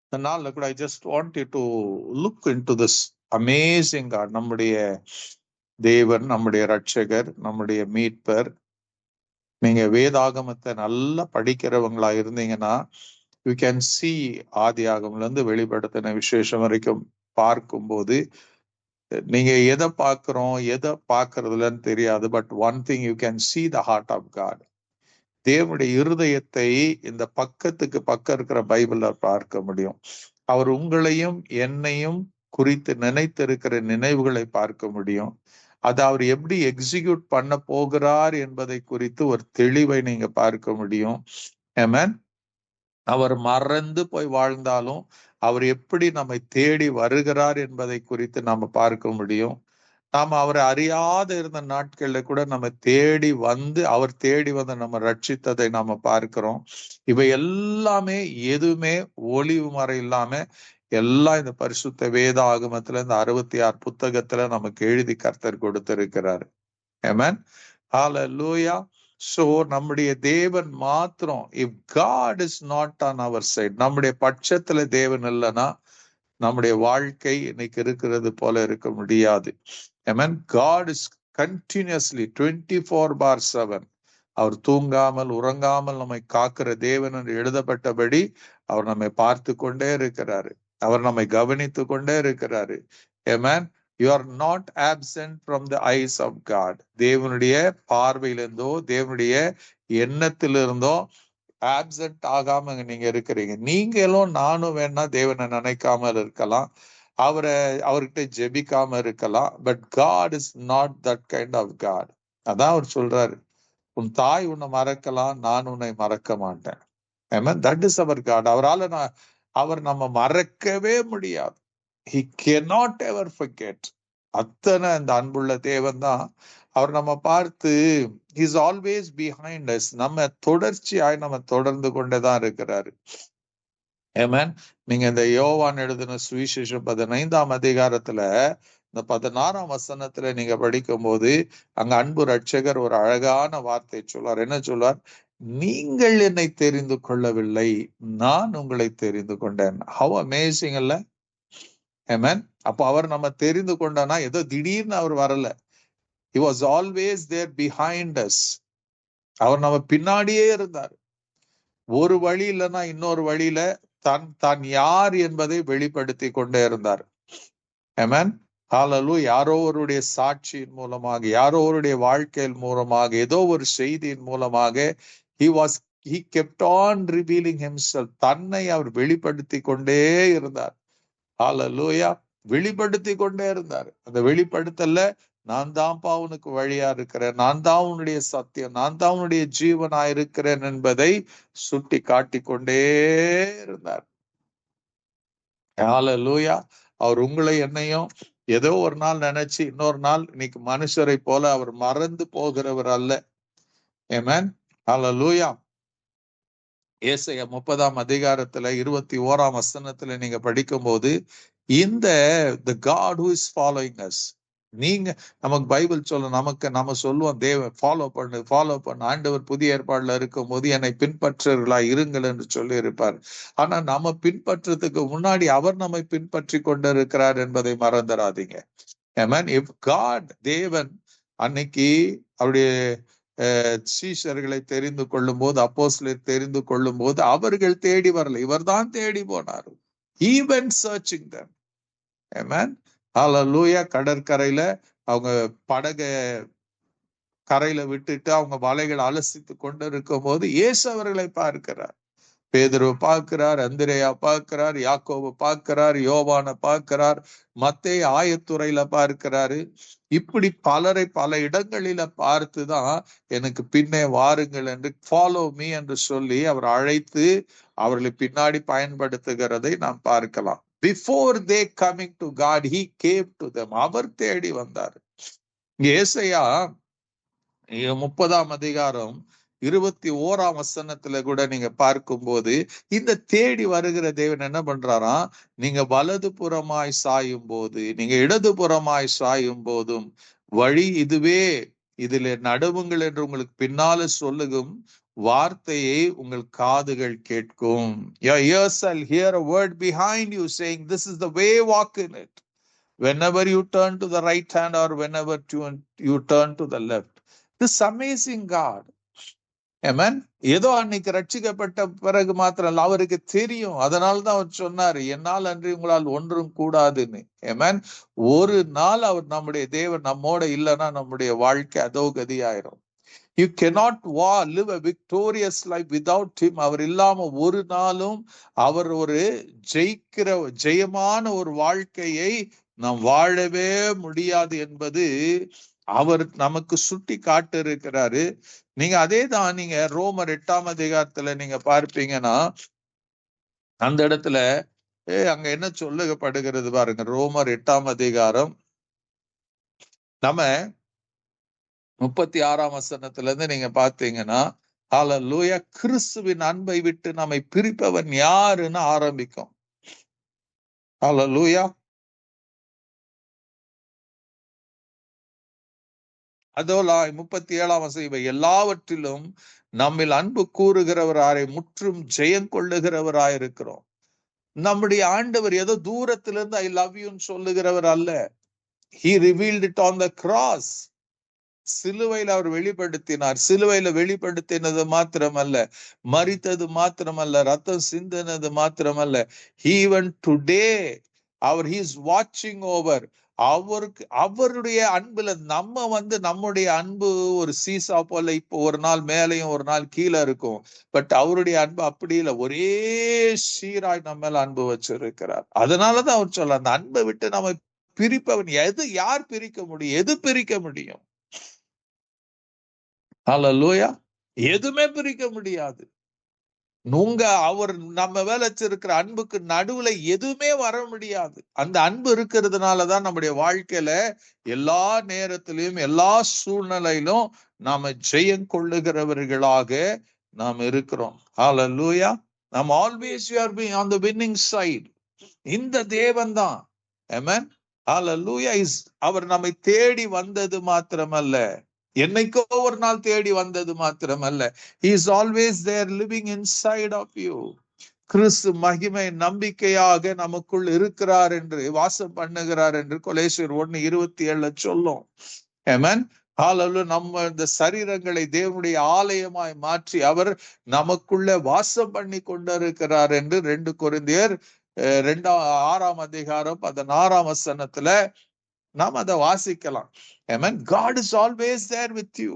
இந்த நாள்ல கூட I just want you to look into this amazing God. நம்முடைய தேவன், நம்முடைய ரட்சகர், நம்முடைய மீட்பர். நீங்க வேதாகமத்தை நல்லா படிக்கிறவங்களா இருந்தீங்கன்னா யூ கேன் சி ஆதி ஆகமத்துல இருந்து வெளிப்படுத்தின விசேஷம் வரைக்கும் பார்க்கும்போது நீங்க எதை பார்க்கிறோம் எதை பார்க்கறதுலன்னு தெரியாது. But one thing you can see the heart of God. தேவனுடைய இருதயத்தை இந்த பக்கத்துக்கு பக்கம் இருக்கிற பைபிள்ல பார்க்க முடியும். அவர் உங்களையும் என்னையும் குறித்து நினைத்திருக்கிற நினைவுகளை பார்க்க முடியும். அதை அவர் எப்படி எக்ஸிக்யூட் பண்ண போகிறார் என்பதை குறித்து ஒரு தெளிவை நீங்க பார்க்க முடியும். ஆமென். அவர் மறந்து போய் வாழ்ந்தாலும் அவர் எப்படி நம்மை தேடி வருகிறார் என்பதை குறித்து நாம பார்க்க முடியும். நாம அவரை அறியாத இருந்த நாட்கள்ல கூட நம்ம தேடி வந்து அவர் தேடி வந்து நம்ம ரட்சித்ததை நாம பார்க்கிறோம். இவை எல்லாமே எதுவுமே ஒளிவு மறை இல்லாம எல்லாம் இந்த பரிசுத்த வேத ஆகமத்துல இந்த 66 புத்தகத்துல நமக்கு எழுதி கர்த்தர் கொடுத்திருக்கிறார். ஆமென். ஹல்லேலூயா. சோ நம்முடைய தேவன் மாத்திரம், if God is not on our side, நம்முடைய பட்சத்துல தேவன் இல்லைன்னா நம்முடைய வாழ்க்கை இன்னைக்கு இருக்கிறது போல இருக்க முடியாது. ஆமென். God is continuously 24/7. அவர் தூங்காமல் உறங்காமல் நம்மை காக்கிற தேவன் என்று எழுதப்பட்டபடி அவர் நம்மை பார்த்து கொண்டே இருக்கிறாரு. அவர் நம்மை கவனித்து கொண்டே இருக்கிறாரு. Amen. You are not absent from the eyes of God. தேவனுடைய பார்வையிலிருந்தோ தேவனுடைய எண்ணத்திலிருந்தோ ஆப்சென்ட் ஆகாம நீங்க இருக்கிறீங்க. நீங்களும் நானும் வேணா தேவனை நினைக்காமல் இருக்கலாம், அவர்கிட்ட ஜெபிக்காம இருக்கலாம். But God is not that kind of God. அதான் அவர் சொல்றாரு, உன் தாய் உன்னை மறக்கலாம், நான் உன்னை மறக்க மாட்டேன். Amen. That is our God. அவர் நம்ம மறக்கவே முடியாது. He cannot ever forget. அத்தனை அந்த அன்புள்ள தேவன் தான். அவர் நம்ம பார்த்து இஸ் ஆல்வேஸ் பிஹைண்ட் அஸ். நம்ம தொடர்ச்சியாய் நம்ம தொடர்ந்து கொண்டேதான் இருக்கிறாரு. ஆமென். நீங்க இந்த யோவான் எழுதின சுவிசேஷம் 15ஆம் அதிகாரத்துல இந்த 16ஆம் வசனத்துல நீங்க படிக்கும் போது அங்க அன்பு ரட்சகர் ஒரு அழகான வார்த்தை சொல்வார். என்ன சொல்வார்? நீங்கள் என்னை தெரிந்து கொள்ளவில்லை, நான் உங்களை தெரிந்து கொண்டேன். ஹவ் அமேசிங் இல்ல? ஆமென். அப்போ அவர் நம்ம தெரிந்து கொண்டானா ஏதோ திடீர்னு அவர் வரல. He was always there behind us. அவர் நம்ம பின்னாடியே இருந்தார். ஒரு வழி இல்லைன்னா இன்னொரு வழியில தான் யார் என்பதை வெளிப்படுத்தி கொண்டே இருந்தார். ஆமென். ஹல்லேலூயா. யாரோ ஒருடைய சாட்சியின் மூலமாக, யாரோ ஒருடைய வாழ்க்கையின் மூலமாக, ஏதோ ஒரு செய்தியின் மூலமாக he kept on revealing himself. தன்னை அவர் வெளிப்படுத்தி கொண்டே இருந்தார். ஹல்லேலூயா. வெளிப்படுத்தி கொண்டே இருந்தார். அந்த வெளிப்படுத்தல நான் தான்ப்பா உனக்கு வழியா இருக்கிறேன், நான் தான் உன்னுடைய சத்தியம், நான் தான் உன்னுடைய ஜீவனா இருக்கிறேன் என்பதை சுட்டி காட்டிக் கொண்டே இருந்தார். ஹல்லேலூயா. அவர் உங்களை என்னையும் ஏதோ ஒரு நாள் நினைச்சு இன்னொரு நாள் இன்னைக்கு மனுஷரை போல அவர் மறந்து போகிறவர் அல்ல. ஆமென். ஹல்லேலூயா. ஏசாயா 30ஆம் அதிகாரத்துல 21ஆம் வசனத்துல நீங்க படிக்கும் போது இந்த the God who is following us, நீங்க நமக்கு பைபிள் சொல்ல நம்ம சொல்லுவோம் தேவ ஃபாலோ பண்ணு ஆண்டவர் புதிய ஏற்பாடுல இருக்கும் போது என்னை பின்பற்றர்களா இருங்கள் என்று சொல்லி இருப்பார். ஆனா நம்ம பின்பற்றதுக்கு முன்னாடி அவர் நம்மை பின்பற்றி கொண்டு இருக்கிறார் என்பதை மறந்துடாதீங்க. ஆமென். இஃப் காட், தேவன் அன்னைக்கு அவருடைய சீஷர்களை தெரிந்து கொள்ளும் போது, அப்போஸ்தலரை தெரிந்து கொள்ளும் போது அவர்கள் தேடி வரல, இவர்தான் தேடி போனார். He went searching them. Amen. Hallelujah. கடற்கரையில அவங்க படக கரையில விட்டுட்டு அவங்க வலைகளை அலசித்து கொண்டு இருக்கும் போது இயேசு அவர்களை பார்க்கிறார். பேதுருவை பார்க்கிறார், அந்திரேயா பார்க்கிறார், யாக்கோபு பார்க்கிறார், யோவானை பார்க்கிறார், மத்தேயு ஆயத்துறையில பார்க்கிறாரு. இப்படி பலரை பல இடங்களில பார்த்துதான் எனக்கு பின்னே வாருங்கள் என்று, ஃபாலோ மீ என்று சொல்லி அவர் அழைத்து அவர்களை பின்னாடி பயன்படுத்துகிறதை நாம் பார்க்கலாம். Before they coming to God, he came to them. அவர் தேடி வந்தார். ஏசாயா 30ஆம் அதிகாரம் 21ஆம் வசனத்துல கூட நீங்க பார்க்கும்போது இந்த தேடி வருகிற தேவன் என்ன பண்றாராம், நீங்க வலது புறமாய் சாயும் போது, நீங்க இடது புறமாய் சாயும் போதும் வழி இதுவே, இதிலே நடுவுங்கள் என்று உங்களுக்கு பின்னால சொல்லுகும் வார்த்தையை உங்கள் காதுகள் கேட்கும். Your ears shall hear a word behind you saying, this is the way, walk in it. Whenever you turn to the right hand or whenever you turn to the left. This amazing God. Amen. ஏதோ அன்னைக்கு ரட்சிக்கப்பட்ட பிறகு மாத்திரம் அவருக்கு தெரியும். அதனால்தான் அவர் சொன்னாரு, என்னால் அன்றி உங்களால் ஒன்றும் கூடாதுன்னு. Amen. ஒரு நாள் அவர் நம்முடைய தேவன் நம்மோட இல்லைன்னா நம்முடைய வாழ்க்கை அதோகதி ஆயிரும். You cannot live a victorious life without him. அவர் இல்லாம ஒரு நாளும் அவர் ஒரு ஜெயமான ஒரு வாழ்க்கையை நாம் வாழவே முடியாது என்பது அவர் நமக்கு சுட்டி காட்டு இருக்கிறாரு. நீங்க அதே தான் நீங்க ரோமர் 8ஆம் அதிகாரத்துல நீங்க பார்ப்பீங்கன்னா அந்த இடத்துல அங்க என்ன சொல்லப்படுகிறது பாருங்க. ரோமர் 8ஆம் அதிகாரம் நம்ம 36ஆம் வசனத்துல இருந்து நீங்க பாத்தீங்கன்னா, ஹல்லேலூயா, கிறிஸ்துவின் அன்பை விட்டு நம்மை பிரிப்பவன் யாருன்னு ஆரம்பிக்கும். ஹல்லேலூயா. அதோல 37ஆம் வசனம், இவை எல்லாவற்றிலும் நம்மில் அன்பு கூறுகிறவராய் முற்றும் ஜெயம் கொள்ளுகிறவராயிருக்கிறோம். நம்முடைய ஆண்டவர் ஏதோ தூரத்திலிருந்து ஐ லவ் யூன்னு சொல்லுகிறவர் அல்ல. He revealed it on the cross. சிலுவையில் அவர் வெளிப்படுத்தினார். சிலுவையில வெளிப்படுத்தினது மாத்திரமல்ல, மரித்தது மாத்திரமல்ல, ரத்தம் சிந்தினது மாத்திரமல்ல, ஈவன் டுடே அவர் he is watching over. அவருடைய அன்புல நம்ம நம்முடைய அன்பு ஒரு சீசா போல இப்போ ஒரு நாள் மேலையும் ஒரு நாள் கீழே இருக்கும். பட் அவருடைய அன்பு அப்படி இல்லை, ஒரே சீராய் நம்ம மேல அன்பு வச்சிருக்கிறார். அதனாலதான் அவர் சொல்ல, அந்த அன்பை விட்டு நம்ம பிரிப்பவன் யார் பிரிக்க முடியும்? எது பிரிக்க முடியும்? ஹல்லேலூயா. எதுவுமே பிரிக்க முடியாது. அவர் நம்ம மேல வச்சிருக்கிற அன்புக்கு நடுவுல எதுவுமே வர முடியாது. அந்த அன்பு இருக்கிறதுனாலதான் நம்முடைய வாழ்க்கையில எல்லா நேரத்திலையும் எல்லா சூழ்நிலையிலும் நாம ஜெயம் கொள்ளுகிறவர்களாக நாம் இருக்கிறோம். ஹல்லேலூயா. நாம் always you are being on the winning side. இந்த தேவன் தான். ஆமென். ஹல்லேலூயா. அவர் நம்மை தேடி வந்தது மாத்திரமல்ல, என்னைக்கோ ஒரு நாள் தேடி வந்தது மாத்திரமல்ல, he is always there living inside of you. கிறிஸ்து மகிமை நம்பிக்கையாக நமக்குள் இருக்கிறார் என்று, வாசம் பண்ணுகிறார் என்று கொலோசியர் 1:27 சொல்லும். ஆமென். ஹல்லேலூயா. நம்ம இந்த சரீரங்களை தேவனுடைய ஆலயமாய் மாற்றி அவர் நமக்குள்ள வாசம் பண்ணி கொண்டிருக்கிறார் என்று 2 கொரிந்தியர் 6ஆம் அதிகாரம் 16ஆம் வசனத்துல நாம் அதை வாசிக்கலாம். Amen. God is always there with you.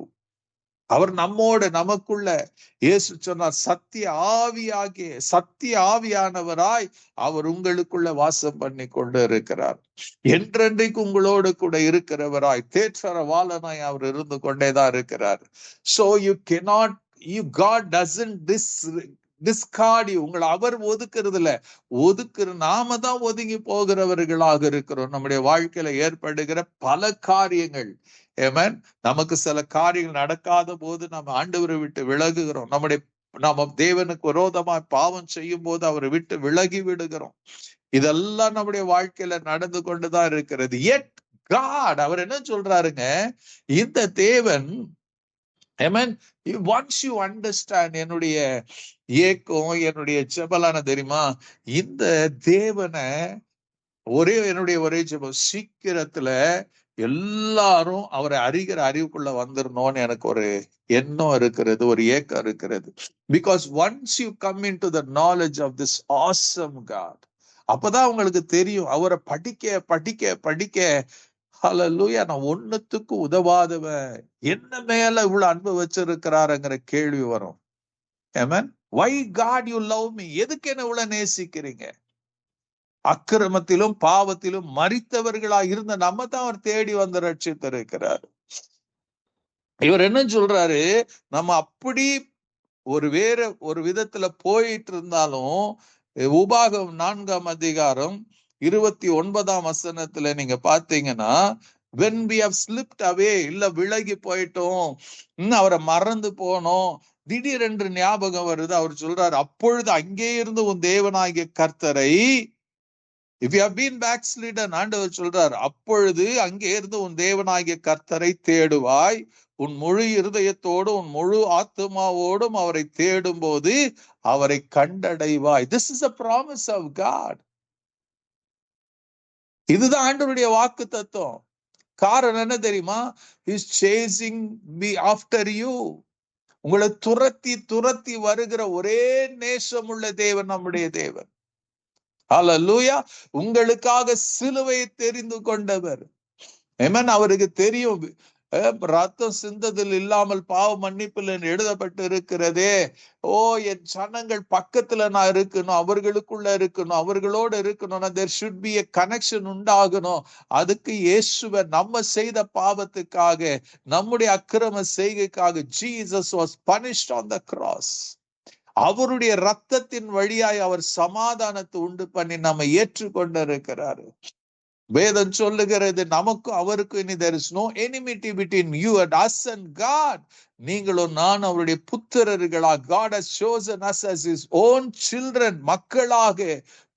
அவர் நம்மோடு நமக்குள்ள, இயேசு சொன்னார், சத்திய ஆவியானவராய் அவர் உங்களுக்குள்ள வாசம் பண்ணி கொண்டு இருக்கிறார். என்றென்றைக்கு உங்களோடு கூட இருக்கிறவராய் தேற்றரவாளனாய் அவர் இருந்து கொண்டேதான் இருக்கிறார். So God doesn't discard you. உங்களை அவர் ஒதுக்குறது இல்ல, நாம தான் ஒதுங்கி போகிறவர்களாக இருக்கிறோம். நம்முடைய வாழ்க்கையில ஏற்படுகிற பல காரியங்கள், ஆமென், நமக்கு சில காரியங்கள் நடக்காத போது நம்ம ஆண்டவரை விட்டு விலகுகிறோம். நம்ம தேவனுக்கு விரோதமாய் பாவம் செய்யும் போது அவரை விட்டு விலகி விடுகிறோம். இதெல்லாம் நம்முடைய வாழ்க்கையில நடந்து கொண்டுதான் இருக்கிறது. Yet God, அவர் என்ன சொல்றாருங்க, இந்த தேவன், amen, once you understand, என்னுடைய ஏக்கம், என்னுடைய செபலான தெரியுமா, இந்த தேவனை என்னுடைய ஒரே ஜெபம், சீக்கிரத்துல எல்லாரும் அவரை அறிகிற அறிவுக்குள்ள வந்துடணும்னு எனக்கு ஒரு எண்ணம் இருக்கிறது, ஒரு ஏக்கம் இருக்கிறது. Because once you come into the knowledge of this awesome God, அப்பதான் உங்களுக்கு தெரியும் அவரை படிக்க படிக்க படிக்க, ஹல்லேலூயா, நான் ஒண்ணுத்துக்கு உதவாதவன், என்ன மேல இவ்வளவு அன்பு வச்சிருக்கிறாருங்கிற கேள்வி வரும். ஆமென். Why God you love me? எதுக்கு என்ன இவ்வளவு நேசிக்கிறீங்க? அக்கிரமத்திலும் பாவத்திலும் மரித்தவர்களா இருந்த நம்ம தான் அவர் தேடி வந்து ரட்சித்திருக்கிறார். இவர் என்ன சொல்றாரு, நம்ம அப்படி வேற ஒரு விதத்துல போயிட்டு இருந்தாலும், உபாகம் 4ஆம் அதிகாரம் 29ஆம் வசனத்துல நீங்க பாத்தீங்கன்னா, when we have slipped away, இல்ல விலகி போயிட்டோம், அவரை மறந்து போனோம், திடீரென்று ஞாபகம் வருது. அவர் சொல்றாரு, அப்பொழுது அங்கே இருந்து உன் தேவனாகிய கர்த்தரை If you have been backslidden, ஆண்டவர் சொல்றார், அப்பொழுது அங்கே இருந்து உன் தேவனாகிய கர்த்தரை தேடுவாய், உன் முழு இருதயத்தோடும் உன் முழு ஆத்துமாவோடும் அவரை தேடும் போது அவரை கண்டடைவாய். This is a promise of God. இதுதான் ஆண்டவருடைய வாக்கு தத்துவம். காரணம் என்ன தெரியுமா? He's chasing me after you. உங்களை துரத்தி துரத்தி வருகிற ஒரே நேசமுள்ள தேவன் நம்முடைய தேவன். ஹல்லேலூயா. உங்களுக்காக சிலுவையை தெரிந்து கொண்டவர். ஆமென். அவருக்கு தெரியும் ரத்தம் சிந்ததில் இல்லாமல் பாவ மன்னிப்பில் எழுதப்பட்டு இருக்கிறதே. ஓ, என் சனங்கள் பக்கத்துல நான் இருக்கணும், அவர்களுக்குள்ள இருக்கணும், அவர்களோடு இருக்கணும். there should be a connection உண்டாகணும். அதுக்கு இயேசுவை நம்ம செய்த பாவத்துக்காக, நம்முடைய அக்கிரம செய்கைக்காக Jesus was punished on the cross. அவருடைய ரத்தத்தின் வழியாய் அவர் சமாதானத்தை உண்டு பண்ணி நம்ம ஏற்றுக்கொண்டிருக்கிறாரு. வேதம் சொல்லுகிறது, நமக்கும் அவருக்கும் இனி there is no enmity between you and us and God. நீங்களும் நான் அவருடைய புத்திரர்களா. God has chosen us as his own children. மக்களாக,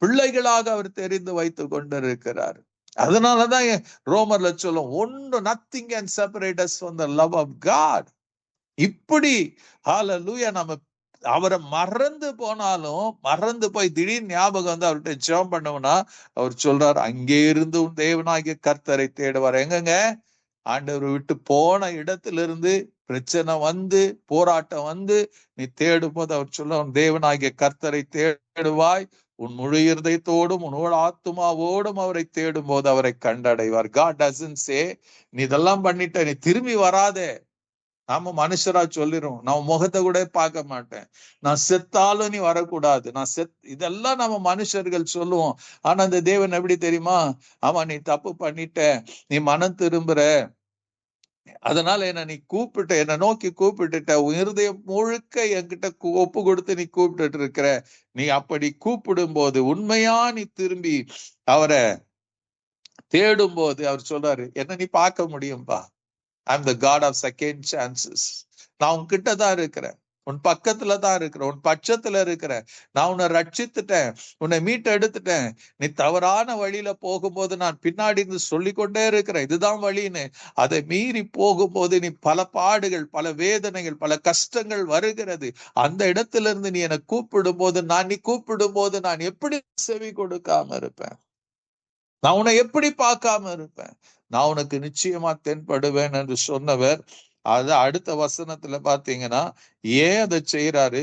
பிள்ளைகளாக அவர் தெரிந்து வைத்து கொண்டிருக்கிறார். அதனாலதான் ரோமர்ல சொல்லும், ஒன்று nothing can separate us from the love of God. இப்படி ஹல்லேலூயா நம்ம அவரை மறந்து போனாலும், மறந்து போய் திடீர்னு ஞாபகம் வந்து அவர்கிட்ட ஜெபம் பண்ணோம்னா அவர் சொல்றாரு, அங்கே இருந்து உன் தேவனாகிய கர்த்தரை தேடுவார். எங்கங்க? ஆண்டவர் விட்டு போன இடத்துல இருந்து பிரச்சனை வந்து, போராட்டம் வந்து நீ தேடும் போது அவர் சொல்ல, உன் தேவனாகிய கர்த்தரை தேடுவாய், உன் முழு இருதயத்தோடும் உன் ஆத்துமாவோடும் அவரை தேடும் போது அவரை கண்டடைவார். God doesn't say, நீ இதெல்லாம் பண்ணிட்ட, நீ திரும்பி வராதே. நாம மனுஷரா சொல்லிரும், நான் முகத்தை கூட பார்க்க மாட்டேன், நான் செத்தாலும் நீ வரக்கூடாது, நான் இதெல்லாம் நம்ம மனுஷர்கள் சொல்லுவோம். ஆனா அந்த தேவன் எப்படி தெரியுமா? ஆமா, நீ தப்பு பண்ணிட்ட, நீ மனம் திரும்புற, அதனால என்ன நீ கூப்பிட்ட, என்ன நோக்கி கூப்பிட்டுட்ட, உன் இருதயம் முழுக்க என்கிட்ட ஒப்பு கொடுத்து நீ கூப்பிட்டு இருக்கிற. நீ அப்படி கூப்பிடும் போது, உண்மையா நீ திரும்பி அவரை தேடும் போது அவர் சொல்றாரு, என்ன நீ பார்க்க முடியும்பா. I'm the God of second chances. நான் உன்கிட்ட தான் இருக்கிறேன், உன் பக்கத்துல தான் இருக்கிறேன், உன் பட்சத்துல இருக்கிறேன். நான் உன்னை ரட்சித்துட்டேன், உன்னை மீட்டு எடுத்துட்டேன். நீ தவறான வழியில போகும்போது நான் பின்னாடி இருந்து சொல்லிக்கொண்டே இருக்கிறேன், இதுதான் வழின்னு. அதை மீறி போகும்போது நீ பல பாடுகள், பல வேதனைகள், பல கஷ்டங்கள் வருகிறது. அந்த இடத்துல இருந்து நீ என்னை கூப்பிடும் போது, நீ கூப்பிடும் போது நான் எப்படி செவி கொடுக்காம இருப்பேன்? நான் உன்னை எப்படி பார்க்காம இருப்பேன்? நான் உனக்கு நிச்சயமா தென்படுவேன் என்று சொன்னவர், அது அடுத்த வசனத்துல பாத்தீங்கன்னா ஏன் அதை செய்யறாரு?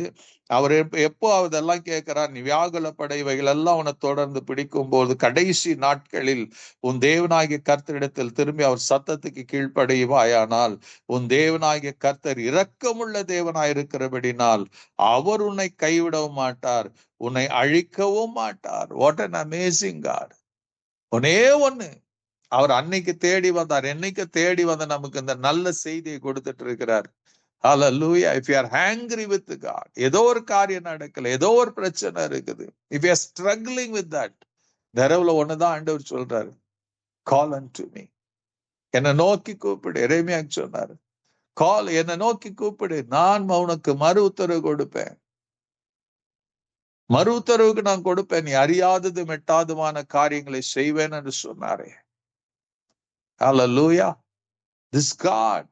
அவர் எப்போ அதெல்லாம் கேட்கிறார், நீ வியாகுலப்பட இவைகள் எல்லாம் உன்னை தொடர்ந்து பிடிக்கும் போது கடைசி நாட்களில் உன் தேவனாகிய கர்த்தரிடத்தில் திரும்பி அவர் சத்தத்துக்கு கீழ்ப்படைவாயானால், உன் தேவனாகிய கர்த்தர் இரக்கமுள்ள தேவனாயிருக்கிறபடினால் அவர் உன்னை கைவிடவும் மாட்டார், உன்னை அழிக்கவும் மாட்டார். What an amazing God. ஒன்னே ஒண்ணு, அவர் அன்னைக்கு தேடி வந்தார், என்னைக்கு தேடி வந்த நமக்கு இந்த நல்ல செய்தியை கொடுத்துட்டு இருக்கிறார். Hallelujah. If you are angry with God, ஏதோ ஒரு காரியம் நடக்கல, ஏதோ ஒரு பிரச்சனை இருக்குது, if you are struggling with that, தரவுல ஒண்ணுதான் ஆண்டவர் சொல்றாரு, call unto me. என்னை நோக்கி கூப்பிடு. எரேமியா சொன்னாரு, கால், என்னை நோக்கி கூப்பிடு, நான் உனக்கு மறு உத்தரவு கொடுப்பேன். மறு உத்தரவுக்கு நான் கொடுப்பேன், நீ அறியாதது மெட்டாதுமான காரியங்களை செய்வேன் என்று சொன்னாரே. Hallelujah. This God,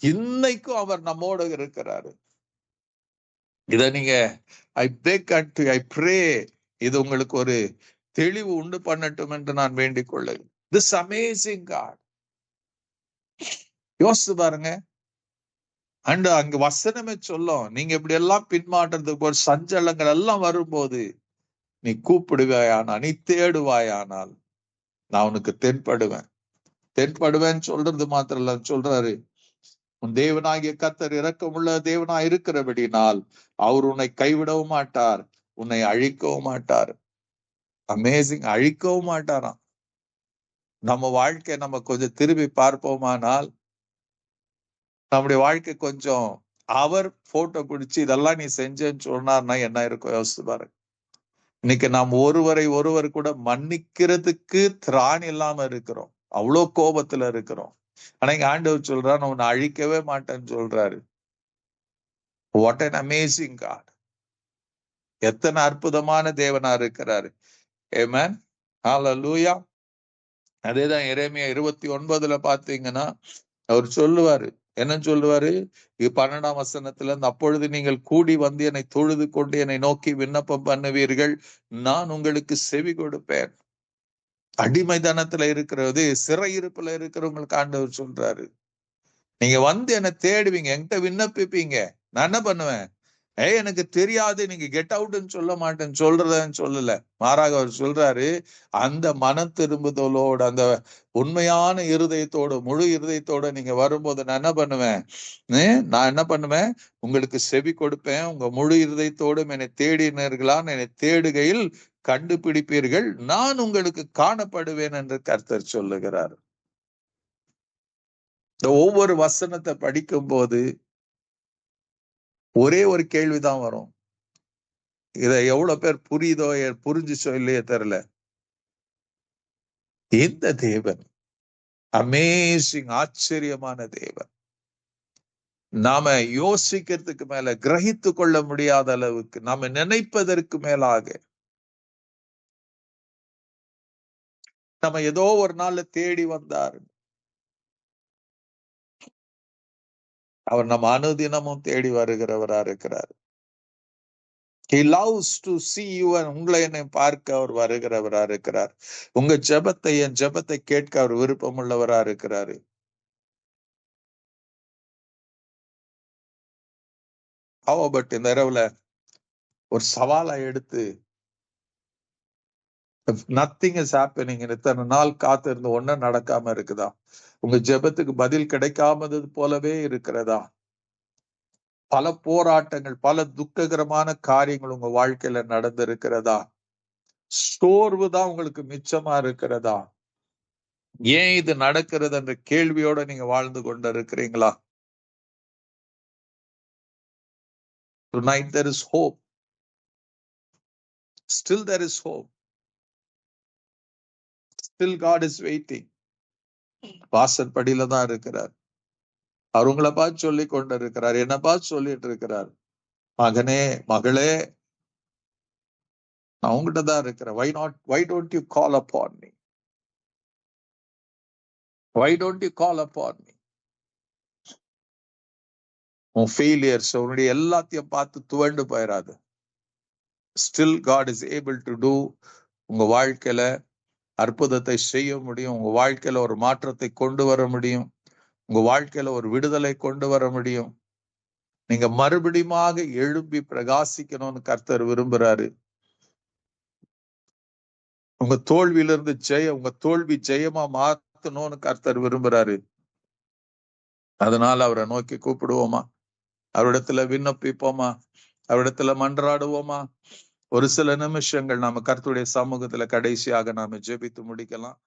இன்னைக்கும் அவர் நம்மோடு இருக்கிறாரு. இத நீங்க I beg unto you, I pray, இது உங்களுக்கு ஒரு தெளிவு உண்டு பண்ணட்டும் என்று நான் வேண்டிக் கொள்ளுகிறேன். This amazing God. யோசிச்சு பாருங்க. அண்ட் அங்க வசனமே சொல்லும், நீங்க இப்படி எல்லாம் பின்மாற்றத்துக்கு ஒரு சஞ்சலங்கள் எல்லாம் வரும்போது நீ கூப்பிடுவாயானால், நீ தேடுவாயானால் நான் உனக்கு தென்படுவேன் சொல்றது மாத்திரம் இல்ல, சொல்றாரு, உன் தேவனாகிய கர்த்தர் இரக்கமுள்ள தேவனாய் இருக்கிறபடினால் அவர் உன்னை கைவிடவும் மாட்டார், உன்னை அழிக்கவும் மாட்டார். அமேசிங். அழிக்கவும் மாட்டாராம். நம்ம வாழ்க்கை நம்ம கொஞ்சம் திரும்பி பார்ப்போமானால், நம்முடைய வாழ்க்கை கொஞ்சம் அவர் போட்டோ பிடிச்சு இதெல்லாம் நீ செஞ்சேன்னு சொன்னார்னா என்ன இருக்கும் யோசிச்சு பாருங்க. இன்னைக்கு நாம் ஒருவர் கூட மன்னிக்கிறதுக்கு திராணி இல்லாம இருக்கிறோம், அவ்வளோ கோபத்துல இருக்கிறோம். ஆனா இங்க ஆண்டவர் சொல்றாரு, நான் உன்னை அழிக்கவே மாட்டேன்னு சொல்றாரு. What an amazing God. எத்தனை அற்புதமான தேவனா இருக்கிறாரு. ஆமென். ஹalleluya. அதேதான் எரேமியா 29 பாத்தீங்கன்னா அவர் சொல்லுவாரு, என்ன சொல்லுவாரு? 12ஆம் வசனத்துல இருந்து, அப்பொழுது நீங்கள் கூடி வந்து என்னை தொழுது கொண்டு என்னை நோக்கி விண்ணப்பம் பண்ணுவீர்கள், நான் உங்களுக்கு செவி கொடுப்பேன். அடிமைத்தனத்துல இருக்கிறது, சிறையிருப்புல இருக்கிறவங்களுக்கு ஆண்டவர் சொல்றாரு, நீங்க வந்து என்ன தேடுவீங்க, என்கிட்ட விண்ணப்பிப்பீங்க, நான் என்ன பண்ணுவேன்? எனக்கு தெரியாது, நீங்க கெட் அவுட்ன்னு சொல்ல மாட்டேன்னு சொல்றதுன்னு சொல்லல. மாறாக அவர் சொல்றாரு, அந்த மன திரும்புதலோடு, அந்த உண்மையான இருதயத்தோடு, முழு இருதயத்தோட நீங்க வரும்போது நான் என்ன பண்ணுவேன்? நான் என்ன பண்ணுவேன்? உங்களுக்கு செவி கொடுப்பேன். உங்க முழு இருதயத்தோடும் என்னை தேடினீர்களான்னு என்னை தேடுகையில் கண்டுபிடிப்பீர்கள், நான் உங்களுக்கு காணப்படுவேன் என்று கர்த்தர் சொல்லுகிறார். இந்த ஒவ்வொரு வசனத்தை படிக்கும் போது ஒரே ஒரு கேள்விதான் வரும். இத எவ்வளவு பேர் புரியுதோ புரிஞ்சுச்சோ இல்லையோ தெரியல. இந்த தேவன் அமேசிங், ஆச்சரியமான தேவன். நாம யோசிக்கிறதுக்கு மேல, கிரகித்து கொள்ள முடியாத அளவுக்கு, நாம நினைப்பதற்கு மேலாக நம்ம ஏதோ ஒரு நாள்ல தேடி வந்தார். அவர் நம்ம அனுதினமும் தேடி வருகிறவரா இருக்கிறார். He loves to see you, and உங்களை என்னை பார்க்க அவர் வருகிறவரா இருக்கிறார். உங்க ஜெபத்தை, என் ஜெபத்தை கேட்க அவர் விருப்பம் உள்ளவரா இருக்கிறாரு. How about இந்த இரவுல ஒரு சவாலா எடுத்து, nothing is happening, இத்தனை நாள் காத்து இருந்து ஒன்னும் நடக்காம இருக்குதா? உங்க ஜெபத்துக்கு பதில் கிடைக்காமது போலவே இருக்கிறதா? பல போராட்டங்கள், பல துக்ககரமான காரியங்கள் உங்க வாழ்க்கையில நடந்திருக்கிறதா? சோர்வு தான் உங்களுக்கு மிச்சமா இருக்கிறதா? ஏன் இது நடக்கிறது என்ற கேள்வியோட நீங்க வாழ்ந்து கொண்டு இருக்கிறீங்களா? Tonight there is hope. Still there is hope. Still God is waiting. வாசல் படியில தான் இருக்கிறார். அவர் உங்களை பார்த்து சொல்லி கொண்டு இருக்கிறார், என்ன பார்த்து சொல்லிட்டு இருக்கிறார், மகனே, மகளே, நான் உங்ககிட்ட தான் இருக்கிறேன். why don't you call upon me? Why don't you call upon me? உன் ஃபெயிலியர்ஸ், உன்னுடைய எல்லாத்தையும் பார்த்து துவண்டு போயிடாது. Still God is able to do. உங்க வாழ்க்கையில அற்புதத்தை செய்ய முடியும். உங்க வாழ்க்கையில ஒரு மாற்றத்தை கொண்டு வர முடியும். உங்க வாழ்க்கையில ஒரு விடுதலை கொண்டு வர முடியும். நீங்க மறுபடியுமாக எழும்பி பிரகாசிக்கணும்னு கர்த்தர் விரும்புறாரு. உங்க தோல்வியிலிருந்து உங்க தோல்வி ஜெயமா மாத்தணும்னு கர்த்தர் விரும்புறாரு. அதனால அவரை நோக்கி கூப்பிடுவோமா? அவரிடத்துல விண்ணப்பிப்போமா? அவரிடத்துல மன்றாடுவோமா? ஒரு சில நிமிஷங்கள் நாம கர்த்தருடைய சமூகத்துல கடைசியாக நாம ஜெபித்து முடிக்கலாம்.